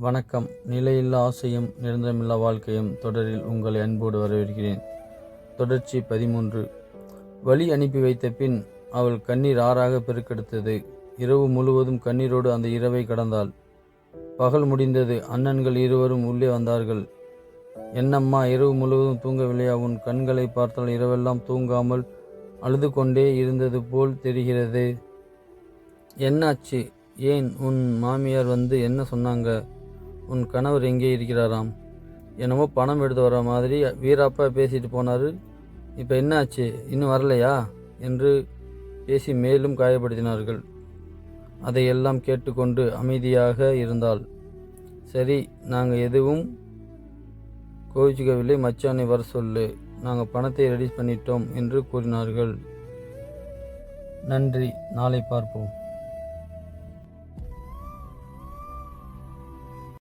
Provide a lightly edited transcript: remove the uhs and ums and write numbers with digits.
வணக்கம். நிலையில்லா ஆசையும் நிரந்தரமில்லா வாழ்க்கையும் தொடரில் உங்களை அன்போடு வரவேற்கிறேன். தொடர்ச்சி 13. வழி அனுப்பி வைத்த பின் அவள் கண்ணீர் ஆறாக பெருக்கெடுத்தது. இரவு முழுவதும் கண்ணீரோடு அந்த இரவை கடந்தாள். பகல் முடிந்தது. அண்ணன்கள் இருவரும் உள்ளே வந்தார்கள். என்னம்மா, இரவு முழுவதும் தூங்கவில்லையா? உன் கண்களை பார்த்தால் இரவெல்லாம் தூங்காமல் அழுது கொண்டே இருந்தது போல் தெரிகிறது. என்னாச்சு? ஏன்? உன் மாமியார் வந்து என்ன சொன்னாங்க? உன் கணவர் எங்கே இருக்கிறாராம்? என்னமோ பணம் எடுத்து வர மாதிரி வீராப்பா பேசிட்டு போனார். இப்போ என்னாச்சு? இன்னும் வரலையா என்று பேசி மேலும் காயப்படுத்தினார்கள். அதையெல்லாம் கேட்டுக்கொண்டு அமைதியாக இருந்தாள். சரி, நாங்கள் எதுவும் கோவிச்சுக்கவில்லை, மச்சானை வர சொல்லு, நாங்கள் பணத்தை ரெடி பண்ணிட்டோம் என்று கூறினார்கள். நன்றி. நாளை பார்ப்போம்.